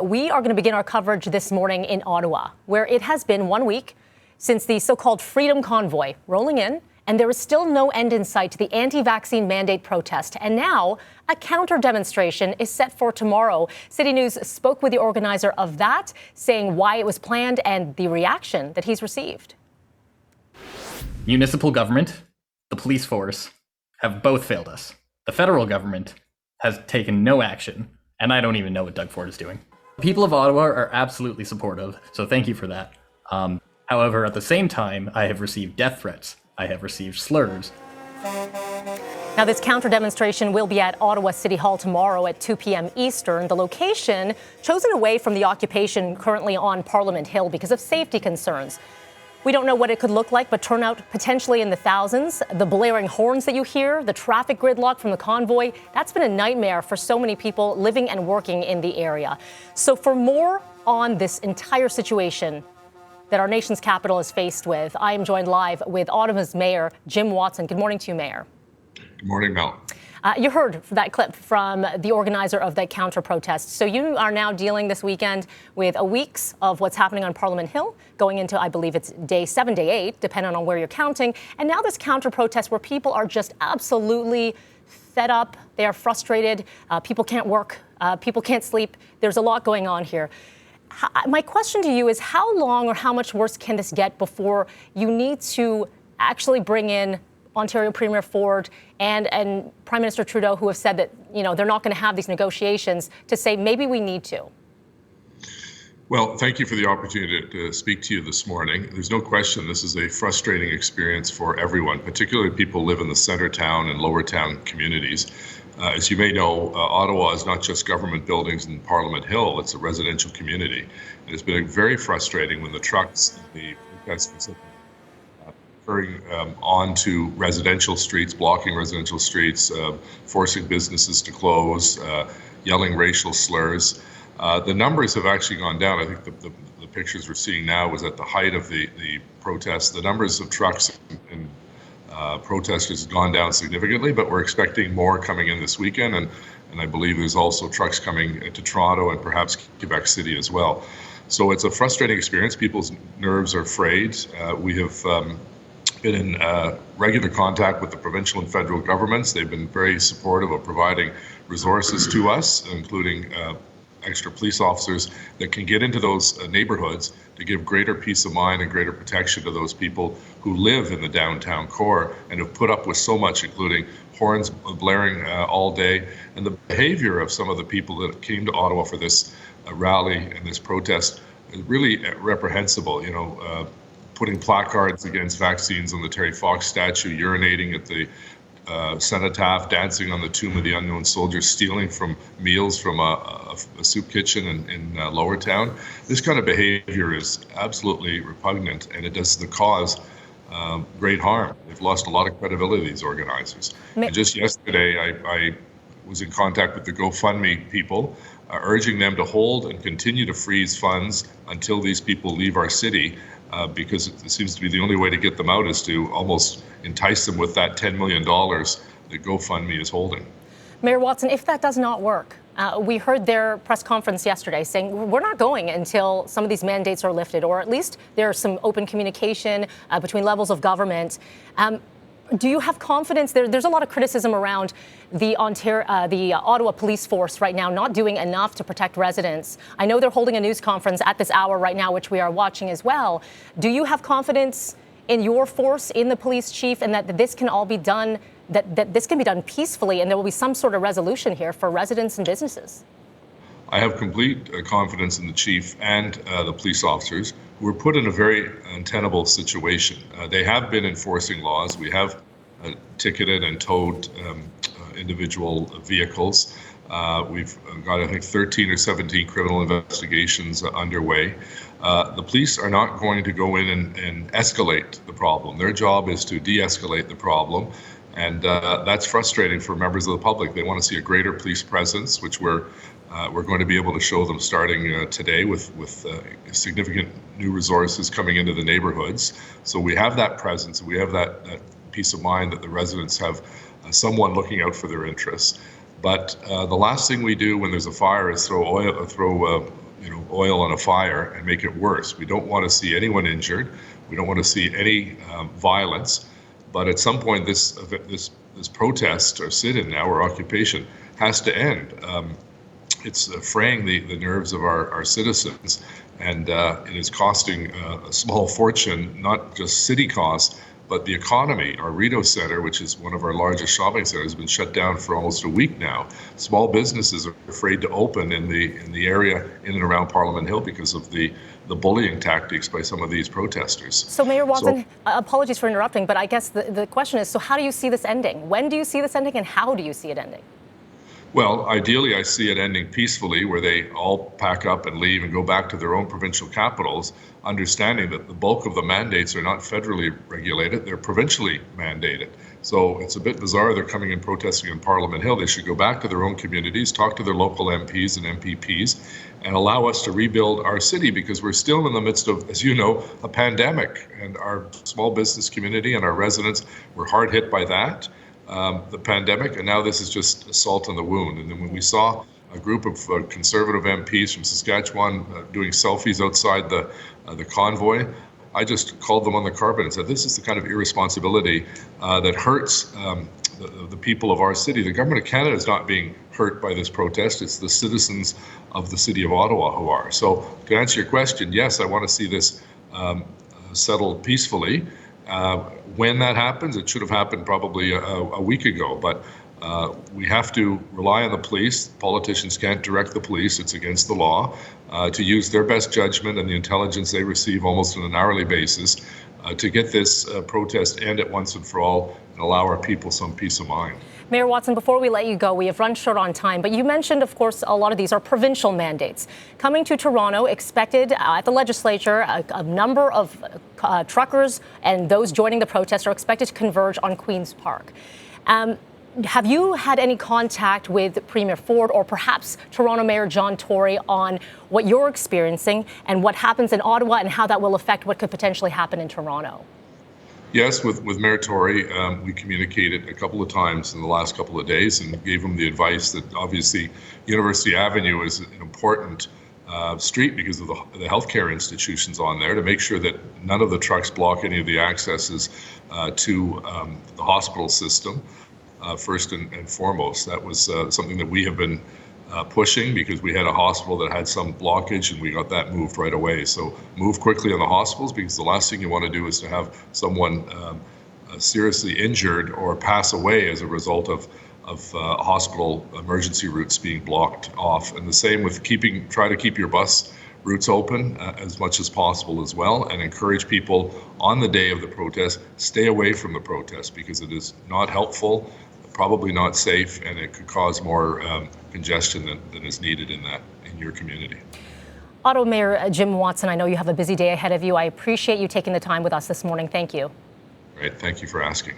We are going to begin our coverage this morning in Ottawa, where it has been 1 week since the so-called Freedom Convoy rolling in, and there is still no end in sight to the anti-vaccine mandate protest. And now a counter-demonstration is set for tomorrow. CityNews spoke with the organizer of that, saying why it was planned and the reaction that he's received. Municipal government, the police force, have both failed us. The federal government has taken no action, and I don't even know what Doug Ford is doing. The people of Ottawa are absolutely supportive, so thank you for that. However, at the same time, I have received death threats. I have received slurs. Now, this counter-demonstration will be at Ottawa City Hall tomorrow at 2 p.m. Eastern. The location chosen away from the occupation currently on Parliament Hill because of safety concerns. We don't know what it could look like, but turnout potentially in the thousands. The blaring horns that you hear, the traffic gridlock from the convoy, that's been a nightmare for so many people living and working in the area. So for more on this entire situation that our nation's capital is faced with, I am joined live with Ottawa's Mayor, Jim Watson. Good morning to you, Mayor. Good morning, Mel. You heard that clip from the organizer of that counter-protest. So you are now dealing this weekend with a weeks of what's happening on Parliament Hill, going into, I believe it's day 7, day 8, depending on where you're counting. And now this counter-protest where people are just absolutely fed up. They are frustrated. People can't work. People can't sleep. There's a lot going on here. My question to you is, how long or how much worse can this get before you need to actually bring in Ontario Premier Ford and Prime Minister Trudeau, who have said that, they're not going to have these negotiations, to say maybe we need to? Well, thank you for the opportunity to speak to you this morning. There's no question this is a frustrating experience for everyone, particularly people who live in the centre town and lower town communities. As you may know, Ottawa is not just government buildings and Parliament Hill, it's a residential community. And it's been very frustrating when the trucks, the protests, referring onto residential streets, blocking residential streets, forcing businesses to close, yelling racial slurs. The numbers have actually gone down. I think the pictures we're seeing now was at the height of the protests. The numbers of trucks and protesters have gone down significantly, but we're expecting more coming in this weekend. And I believe there's also trucks coming to Toronto and perhaps Quebec City as well. So it's a frustrating experience. People's nerves are frayed. We have been in regular contact with the provincial and federal governments. They've been very supportive of providing resources to us, including extra police officers that can get into those neighborhoods to give greater peace of mind and greater protection to those people who live in the downtown core and have put up with so much, including horns blaring all day. And the behavior of some of the people that came to Ottawa for this rally and this protest is really reprehensible. Putting placards against vaccines on the Terry Fox statue, urinating at the cenotaph, dancing on the tomb of the unknown soldier, stealing from meals from a soup kitchen in Lower Town. This kind of behavior is absolutely repugnant, and it does the cause great harm. They've lost a lot of credibility, these organizers. And just yesterday, I was in contact with the GoFundMe people, urging them to hold and continue to freeze funds until these people leave our city. Because it seems to be the only way to get them out is to almost entice them with that $10 million that GoFundMe is holding. Mayor Watson, if that does not work, we heard their press conference yesterday saying we're not going until some of these mandates are lifted, or at least there's some open communication between levels of government. Do you have confidence? There's a lot of criticism around the Ottawa police force right now not doing enough to protect residents. I know they're holding a news conference at this hour right now, which we are watching as well. Do you have confidence in your force, in the police chief, and that this can all be done, that this can be done peacefully, and there will be some sort of resolution here for residents and businesses? I have complete confidence in the chief and the police officers who were put in a very untenable situation. They have been enforcing laws. We have ticketed and towed individual vehicles. We've got, I think, 13 or 17 criminal investigations underway. The police are not going to go in and escalate the problem. Their job is to de-escalate the problem. And that's frustrating for members of the public. They want to see a greater police presence, which we're going to be able to show them starting today with significant new resources coming into the neighborhoods. So we have that presence. We have that peace of mind that the residents have someone looking out for their interests. But the last thing we do when there's a fire is throw oil on a fire and make it worse. We don't want to see anyone injured. We don't want to see any violence. But at some point, this protest or sit-in now or occupation has to end. It's fraying the nerves of our citizens, and it is costing a small fortune, not just city costs, but the economy. Our Rideau Centre, which is one of our largest shopping centres, has been shut down for almost a week now. Small businesses are afraid to open in the area in and around Parliament Hill because of the bullying tactics by some of these protesters. So Mayor Watson, apologies for interrupting, but I guess the question is, so how do you see this ending? When do you see this ending, and how do you see it ending? Well, ideally, I see it ending peacefully, where they all pack up and leave and go back to their own provincial capitals, understanding that the bulk of the mandates are not federally regulated, they're provincially mandated. So it's a bit bizarre they're coming and protesting in Parliament Hill. They should go back to their own communities, talk to their local MPs and MPPs, and allow us to rebuild our city, because we're still in the midst of, as you know, a pandemic, and our small business community and our residents were hard hit by that. The pandemic, and now this is just salt in the wound. And then when we saw a group of Conservative MPs from Saskatchewan doing selfies outside the convoy, I just called them on the carpet and said, this is the kind of irresponsibility that hurts the people of our city. The government of Canada is not being hurt by this protest. It's the citizens of the city of Ottawa who are. So to answer your question, yes, I want to see this settled peacefully. When that happens, it should have happened probably a week ago, but we have to rely on the police. Politicians can't direct the police. It's against the law to use their best judgment and the intelligence they receive almost on an hourly basis to get this protest ended once and for all and allow our people some peace of mind. Mayor Watson, before we let you go, we have run short on time, but you mentioned, of course, a lot of these are provincial mandates. Coming to Toronto, expected at the legislature, a number of truckers and those joining the protest are expected to converge on Queen's Park. Have you had any contact with Premier Ford or perhaps Toronto Mayor John Tory on what you're experiencing and what happens in Ottawa and how that will affect what could potentially happen in Toronto? Yes, with Mayor Tory, we communicated a couple of times in the last couple of days and gave him the advice that obviously University Avenue is an important street because of the healthcare institutions on there, to make sure that none of the trucks block any of the accesses to the hospital system. First and foremost, that was something that we have been pushing, because we had a hospital that had some blockage and we got that moved right away. So move quickly on the hospitals, because the last thing you want to do is to have someone seriously injured or pass away as a result of hospital emergency routes being blocked off. And the same with try to keep your bus routes open as much as possible as well, and encourage people on the day of the protest, stay away from the protest, because it is not helpful, probably not safe, and it could cause more congestion than is needed in your community. Ottawa Mayor Jim Watson, I know you have a busy day ahead of you. I appreciate you taking the time with us this morning. Thank you. Right. Thank you for asking.